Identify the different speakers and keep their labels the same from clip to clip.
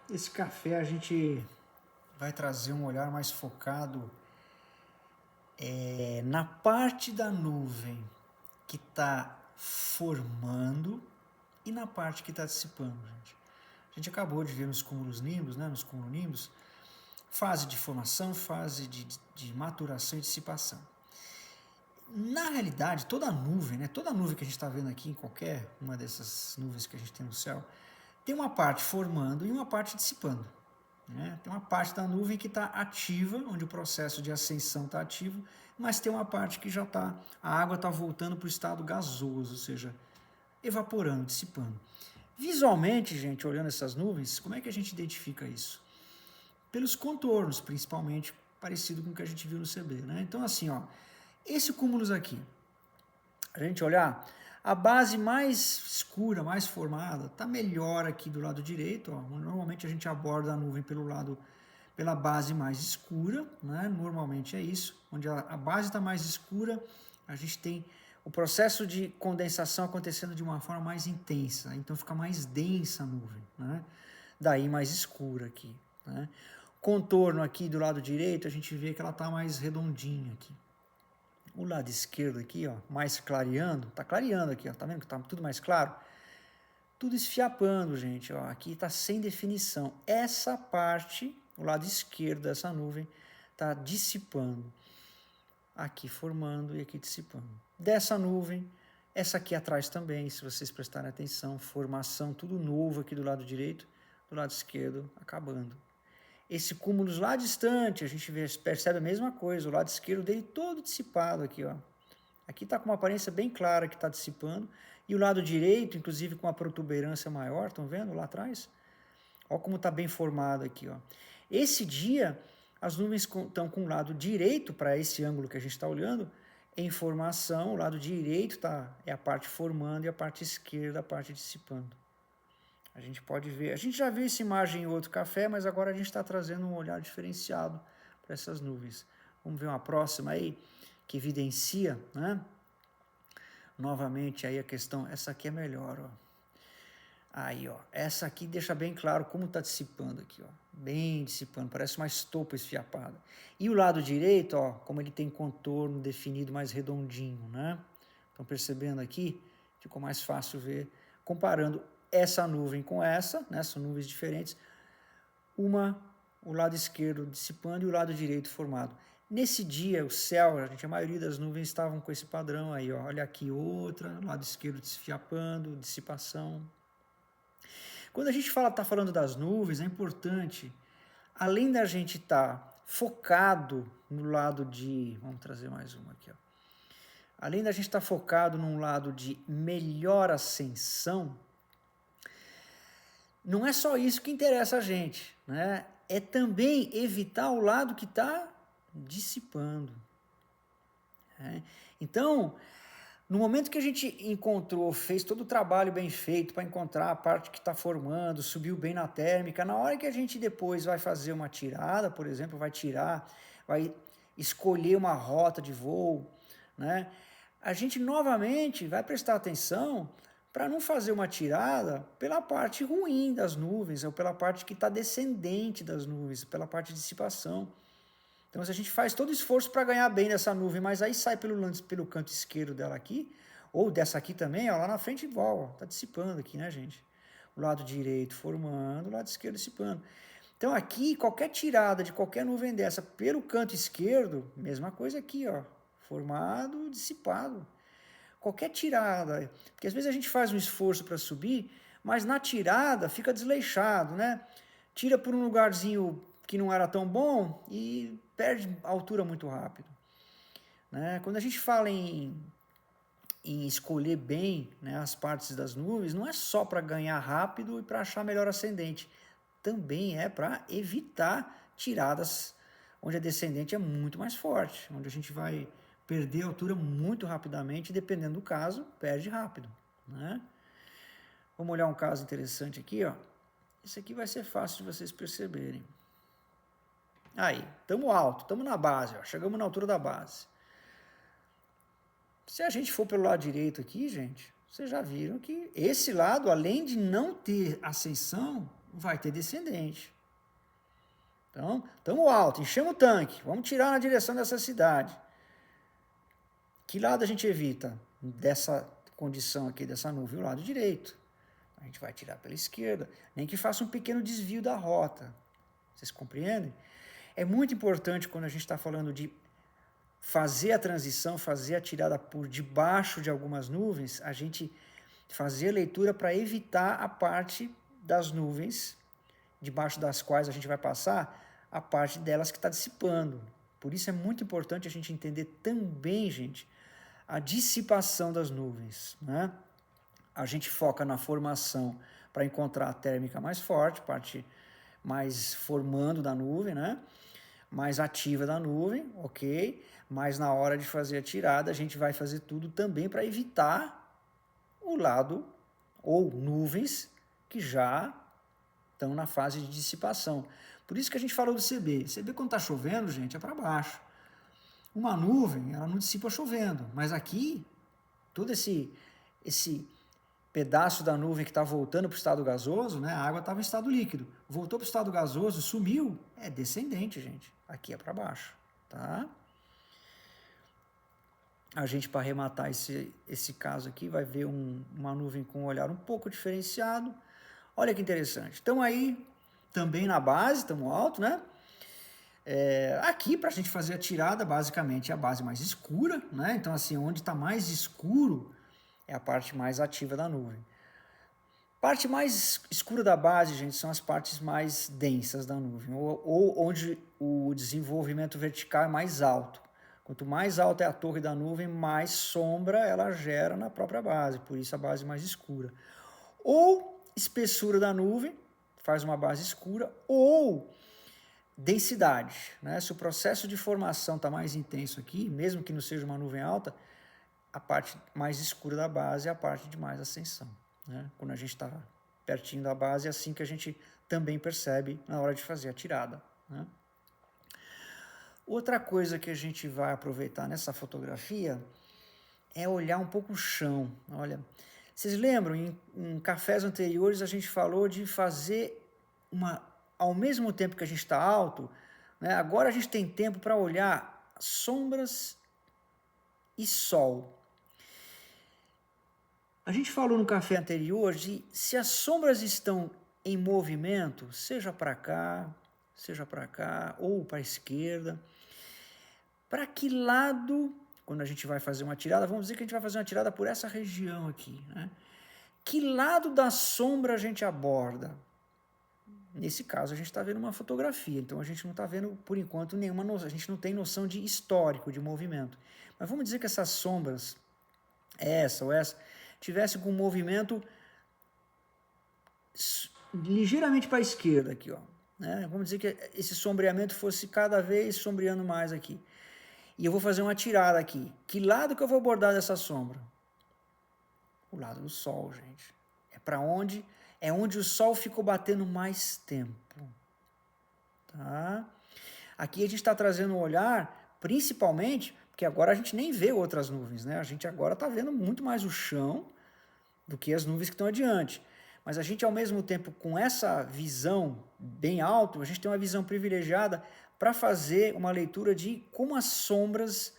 Speaker 1: Esse café a gente vai trazer um olhar mais focado na parte da nuvem que está formando e na parte que está dissipando, gente. A gente acabou de ver nos cumulonimbus, né, nos cumulonimbus, fase de formação, fase de maturação e dissipação. Na realidade, toda nuvem, né, toda nuvem que a gente está vendo aqui, em qualquer uma dessas nuvens que a gente tem no céu, tem uma parte formando e uma parte dissipando. Né? Tem uma parte da nuvem que está ativa, onde o processo de ascensão está ativo, mas tem uma parte que já está, a água está voltando para o estado gasoso, ou seja, evaporando, dissipando. Visualmente, gente, olhando essas nuvens, como é que a gente identifica isso? Pelos contornos, principalmente, parecido com o que a gente viu no CB. Né? Então, assim, ó, esse cúmulo aqui, a gente olhar, a base mais escura, mais formada, está melhor aqui do lado direito. Ó. Normalmente a gente aborda a nuvem pela base mais escura, né? Normalmente é isso, onde a base está mais escura, a gente tem o processo de condensação acontecendo de uma forma mais intensa, então fica mais densa a nuvem, né? Daí mais escura aqui. Né? Contorno aqui do lado direito, a gente vê que ela está mais redondinha aqui. O lado esquerdo aqui, ó, mais clareando, tá clareando aqui, ó, tá vendo que tá tudo mais claro? Tudo esfiapando, gente, ó, aqui tá sem definição. Essa parte, o lado esquerdo dessa nuvem, tá dissipando. Aqui formando e aqui dissipando. Dessa nuvem, essa aqui atrás também, se vocês prestarem atenção, formação, tudo novo aqui do lado direito, do lado esquerdo, acabando. Esse cúmulo lá distante, a gente percebe a mesma coisa, o lado esquerdo dele todo dissipado aqui, ó. Aqui está com uma aparência bem clara que está dissipando, e o lado direito, inclusive com uma protuberância maior, estão vendo lá atrás? Olha como está bem formado aqui, ó. Esse dia, as nuvens estão com o lado direito, para esse ângulo que a gente está olhando, em formação, o lado direito é a parte formando e a parte esquerda a parte dissipando. A gente pode ver, a gente já viu essa imagem em outro café, mas agora a gente está trazendo um olhar diferenciado para essas nuvens. Vamos ver uma próxima aí, que evidencia, né? Novamente aí a questão, essa aqui é melhor, ó. Aí, ó, essa aqui deixa bem claro como está dissipando aqui, ó. Bem dissipando, parece uma estopa esfiapada. E o lado direito, ó, como ele tem contorno definido mais redondinho, né? Estão percebendo aqui? Ficou mais fácil ver, comparando essa nuvem com essa, né? São nuvens diferentes. O lado esquerdo dissipando e o lado direito formado. Nesse dia, o céu, a maioria das nuvens estavam com esse padrão aí, ó. Olha aqui outra, lado esquerdo desfiapando, dissipação. Quando a gente está falando das nuvens, é importante, além da gente estar focado no lado de... Vamos trazer mais uma aqui, ó. Além da gente estar focado num lado de melhor ascensão, não é só isso que interessa a gente, né? É também evitar o lado que está dissipando. Né? Então, no momento que a gente encontrou, fez todo o trabalho bem feito para encontrar a parte que está formando, subiu bem na térmica, na hora que a gente depois vai fazer uma tirada, por exemplo, vai escolher uma rota de voo, né? A gente novamente vai prestar atenção para não fazer uma tirada pela parte ruim das nuvens, ou pela parte que está descendente das nuvens, pela parte de dissipação. Então, se a gente faz todo o esforço para ganhar bem dessa nuvem, mas aí sai pelo canto esquerdo dela aqui, ou dessa aqui também, ó, lá na frente igual, está dissipando aqui, né, gente? O lado direito formando, o lado esquerdo dissipando. Então, aqui, qualquer tirada de qualquer nuvem dessa pelo canto esquerdo, mesma coisa aqui, ó, formado, dissipado. Qualquer tirada, porque às vezes a gente faz um esforço para subir, mas na tirada fica desleixado, né? Tira por um lugarzinho que não era tão bom e perde altura muito rápido. Né? Quando a gente fala em escolher bem, né, as partes das nuvens, não é só para ganhar rápido e para achar melhor ascendente, também é para evitar tiradas onde a descendente é muito mais forte, onde a gente vai perder altura muito rapidamente, dependendo do caso, perde rápido. Né? Vamos olhar um caso interessante aqui, ó. Esse aqui vai ser fácil de vocês perceberem. Aí, estamos alto, estamos na base, ó, chegamos na altura da base. Se a gente for pelo lado direito aqui, gente, vocês já viram que esse lado, além de não ter ascensão, vai ter descendente. Então, estamos alto, enchemos o tanque, vamos tirar na direção dessa cidade. Que lado a gente evita dessa condição aqui, dessa nuvem? O lado direito. A gente vai tirar pela esquerda, nem que faça um pequeno desvio da rota. Vocês compreendem? É muito importante quando a gente está falando de fazer a transição, fazer a tirada por debaixo de algumas nuvens, a gente fazer a leitura para evitar a parte das nuvens, debaixo das quais a gente vai passar, a parte delas que está dissipando. Por isso é muito importante a gente entender também, gente, a dissipação das nuvens, né? A gente foca na formação para encontrar a térmica mais forte, parte mais formando da nuvem, né? Mais ativa da nuvem, ok? Mas na hora de fazer a tirada, a gente vai fazer tudo também para evitar o lado ou nuvens que já estão na fase de dissipação. Por isso que a gente falou do CB. CB, quando está chovendo, gente, é para baixo. Uma nuvem, ela não dissipa chovendo, mas aqui, todo esse pedaço da nuvem que está voltando para o estado gasoso, né? A água estava em estado líquido, voltou para o estado gasoso, sumiu, é descendente, gente. Aqui é para baixo, tá? A gente, para arrematar esse caso aqui, vai ver uma nuvem com um olhar um pouco diferenciado. Olha que interessante. Estamos aí também na base, estamos alto, né? Aqui, para a gente fazer a tirada, basicamente, é a base mais escura, né? Então, assim, onde está mais escuro é a parte mais ativa da nuvem. Parte mais escura da base, gente, são as partes mais densas da nuvem, ou onde o desenvolvimento vertical é mais alto. Quanto mais alta é a torre da nuvem, mais sombra ela gera na própria base, por isso a base mais escura. Ou espessura da nuvem, faz uma base escura, ou densidade, né? Se o processo de formação está mais intenso aqui, mesmo que não seja uma nuvem alta, a parte mais escura da base é a parte de mais ascensão, né? Quando a gente está pertinho da base, é assim que a gente também percebe na hora de fazer a tirada, né? Outra coisa que a gente vai aproveitar nessa fotografia é olhar um pouco o chão. Olha, vocês lembram, em cafés anteriores a gente falou de fazer ao mesmo tempo que a gente está alto, né, agora a gente tem tempo para olhar sombras e sol. A gente falou no café anterior de se as sombras estão em movimento, seja para cá, ou para a esquerda, para que lado, quando a gente vai fazer uma tirada, vamos dizer que a gente vai fazer uma tirada por essa região aqui, né? Que lado da sombra a gente aborda? Nesse caso, a gente está vendo uma fotografia, então a gente não está vendo, por enquanto, nenhuma noção, a gente não tem noção de histórico, de movimento. Mas vamos dizer que essas sombras, essa ou essa, tivessem com um movimento ligeiramente para a esquerda aqui, ó, né? Vamos dizer que esse sombreamento fosse cada vez sombreando mais aqui. E eu vou fazer uma tirada aqui. Que lado que eu vou abordar dessa sombra? O lado do sol, gente. É para onde? É onde o sol ficou batendo mais tempo. Tá? Aqui a gente está trazendo um olhar, principalmente, porque agora a gente nem vê outras nuvens, né? A gente agora está vendo muito mais o chão do que as nuvens que estão adiante. Mas a gente, ao mesmo tempo, com essa visão bem alta, a gente tem uma visão privilegiada para fazer uma leitura de como as sombras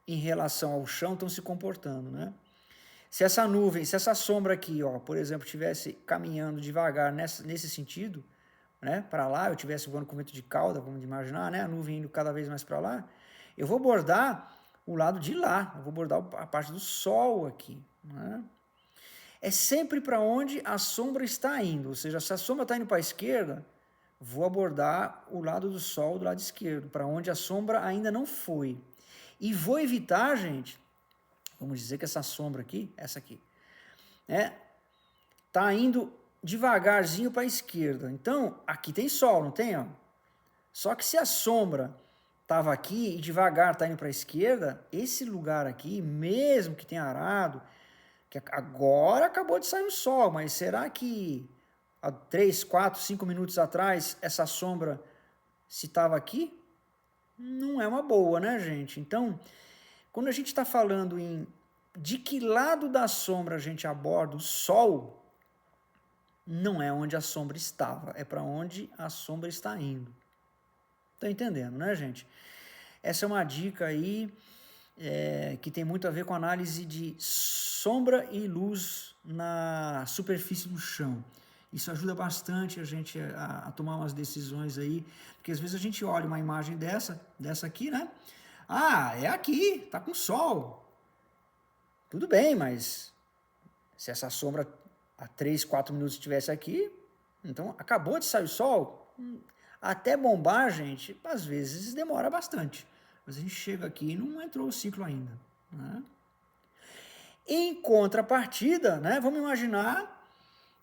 Speaker 1: em relação ao chão estão se comportando, né? Se essa nuvem, se essa sombra aqui, ó, por exemplo, estivesse caminhando devagar nesse sentido, né, para lá, eu estivesse voando com vento de cauda, vamos imaginar, né, a nuvem indo cada vez mais para lá, eu vou bordar o lado de lá, eu vou bordar a parte do sol aqui, né? É sempre para onde a sombra está indo, ou seja, se a sombra está indo para a esquerda, vou abordar o lado do sol do lado esquerdo, para onde a sombra ainda não foi. E vou evitar, gente, vamos dizer que essa sombra aqui, essa aqui, né, tá indo devagarzinho para a esquerda. Então, aqui tem sol, não tem? Ó? Só que se a sombra estava aqui e devagar está indo para a esquerda, esse lugar aqui, mesmo que tenha arado, que agora acabou de sair o sol, mas será que há 3, 4, 5 minutos atrás, essa sombra, se estava aqui, não é uma boa, né, gente? Então, quando a gente está falando em de que lado da sombra a gente aborda o sol, não é onde a sombra estava, é para onde a sombra está indo. Tá entendendo, né, gente? Essa é uma dica aí que tem muito a ver com análise de sombra e luz na superfície do chão. Isso ajuda bastante a gente a tomar umas decisões aí, porque às vezes a gente olha uma imagem dessa aqui, né? Ah, é aqui, tá com sol. Tudo bem, mas se essa sombra há 3, 4 minutos estivesse aqui, então acabou de sair o sol, até bombar, gente, às vezes demora bastante. Mas a gente chega aqui e não entrou o ciclo ainda, né? Em contrapartida, né, vamos imaginar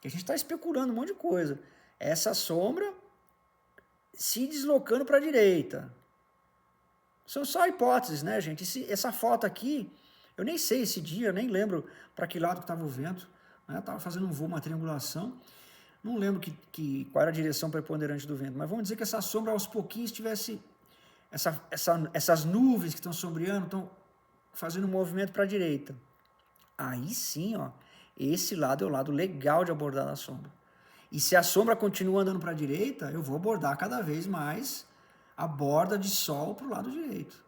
Speaker 1: que a gente está especulando um monte de coisa. Essa sombra se deslocando para a direita. São só hipóteses, né, gente? Essa foto aqui, eu nem sei esse dia, eu nem lembro para que lado que estava o vento. Né? Estava fazendo um voo, uma triangulação. Não lembro qual era a direção preponderante do vento, mas vamos dizer que essa sombra aos pouquinhos tivesse... essas nuvens que estão sombreando, estão fazendo um movimento para a direita. Aí sim, ó, esse lado é o lado legal de abordar a sombra. E se a sombra continua andando para a direita, eu vou abordar cada vez mais a borda de sol para o lado direito.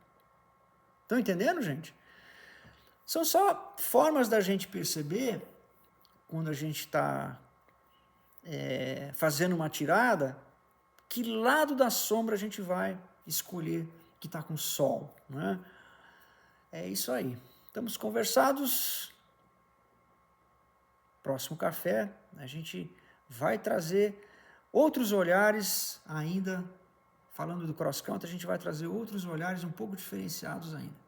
Speaker 1: Estão entendendo, gente? São só formas da gente perceber, quando a gente está fazendo uma tirada, que lado da sombra a gente vai escolher que está com sol, né? É isso aí. Estamos conversados. Próximo café, a gente vai trazer outros olhares ainda, falando do cross country, a gente vai trazer outros olhares um pouco diferenciados ainda.